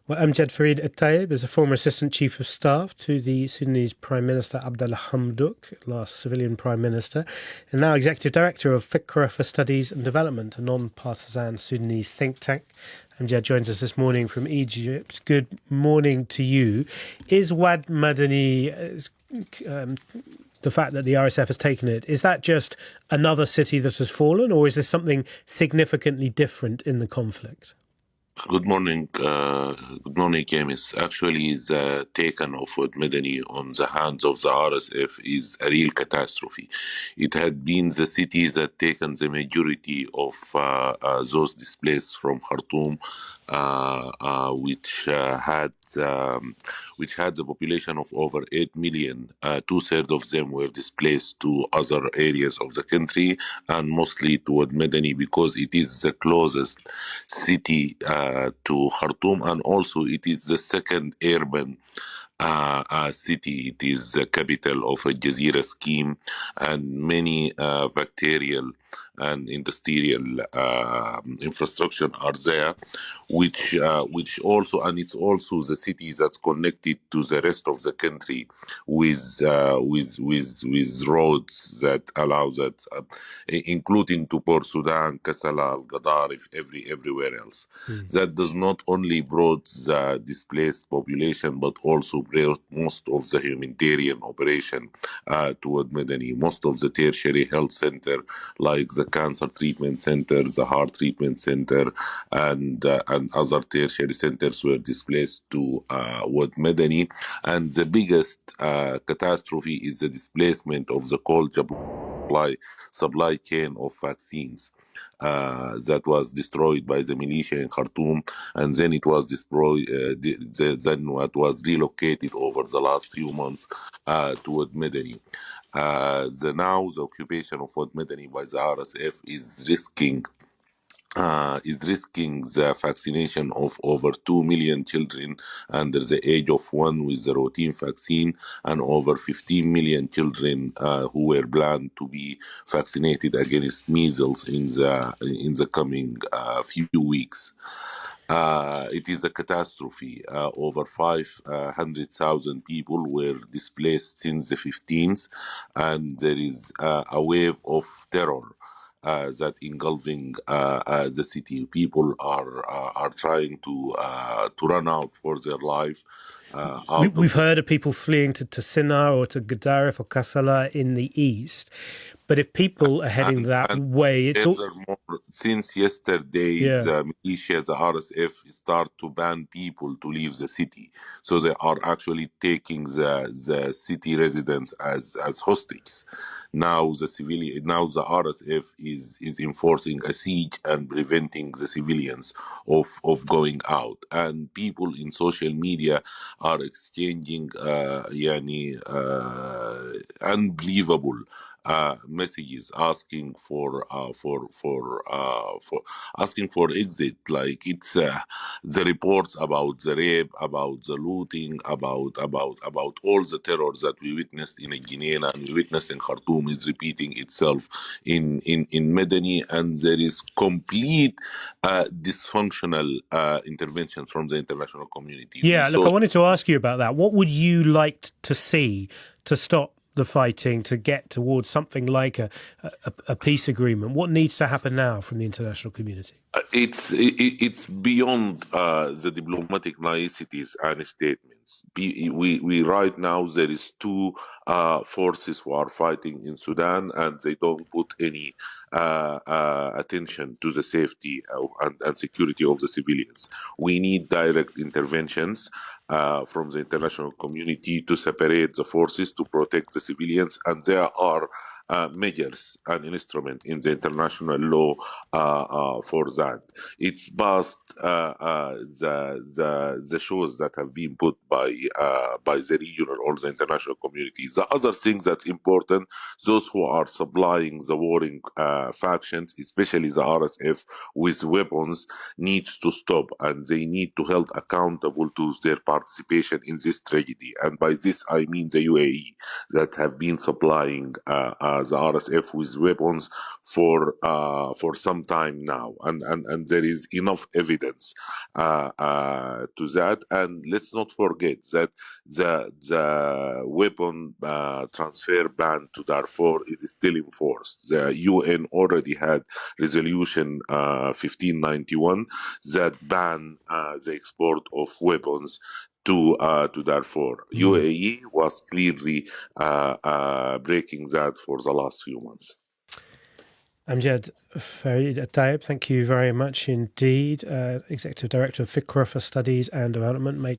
Well, Amgad Fareid Eltayeb is a former Assistant Chief of Staff to the Sudanese Prime Minister Abdallah Hamdok, last civilian Prime Minister, and now Executive Director of Fikra for Studies and Development, a non-partisan Sudanese think tank. Amgad joins us this morning from Egypt. Good morning to you. Is Wad Madani, the fact that the RSF has taken it, is that just another city that has fallen, or is this something significantly different in the conflict? Good morning, Kemis. Actually, the taken of Madani on the hands of the RSF is a real catastrophe. It had been the city that taken the majority of those displaced from Khartoum, which had the population of over 8 million. Two-thirds of them were displaced to other areas of the country, and mostly toward Madani because it is the closest city to Khartoum, and also it is the second urban city. It is the capital of a Jazeera scheme, and many bacterial and industrial infrastructure are there, which also, and it's also the city that's connected to the rest of the country with roads that allow that, including to Port Sudan, Kassala, Al-Gadarif, everywhere else. That does not only brought the displaced population, but also brought most of the humanitarian operation toward Madani. Most of the tertiary health center, like the cancer treatment center, the heart treatment center, and other tertiary centers were displaced to Wad Madani. And the biggest catastrophe is the displacement of the cold supply chain of vaccines that was destroyed by the militia in Khartoum, and then it was destroyed. Then what was relocated over the last few months toward Madani. The occupation of Wad Madani by the RSF is risking the vaccination of over 2 million children under the age of 1 with the routine vaccine, and over 15 million children who were planned to be vaccinated against measles in the coming few weeks. It is a catastrophe. Over 500,000 people were displaced since the 15th, and there is a wave of terror that engulfing the city. People are trying to run out for their life. We've heard of people fleeing to Sinnar or to Gadarif or Kassala in the east. But if people are heading that way, it's since yesterday, the militia, the RSF, start to ban people to leave the city. So they are actually taking the city residents as hostages. Now the RSF is enforcing a siege and preventing the civilians of going out. And people in social media are exchanging unbelievable messages asking for exit. Like it's the reports about the rape, about the looting, about all the terror that we witnessed in Guinea and we witnessed in Khartoum is repeating itself in Madani, and there is complete dysfunctional intervention from the international community. I wanted to ask you about that. What would you like to see to stop the fighting, to get towards something like a peace agreement? What needs to happen now from the international community? It's beyond the diplomatic niceties and statements. We right now there is two forces who are fighting in Sudan, and they don't put any attention to the safety and security of the civilians. We need direct interventions from the international community to separate the forces to protect the civilians, and there are measures and instrument in the international law for that. It's past the shows that have been put by the regional or the international community. The other thing that's important, those who are supplying the warring factions, especially the RSF, with weapons, needs to stop, and they need to held accountable to their participation in this tragedy. And by this I mean the UAE that have been supplying the RSF with weapons for some time now, and there is enough evidence to that. And let's not forget that the weapon transfer ban to Darfur is still enforced. The UN already had resolution 1591 that ban the export of weapons to Darfur. UAE was clearly breaking that for the last few months. Amgad, Fareid, Eltayeb, thank you very much indeed. Executive Director of FikraSD Studies and Development.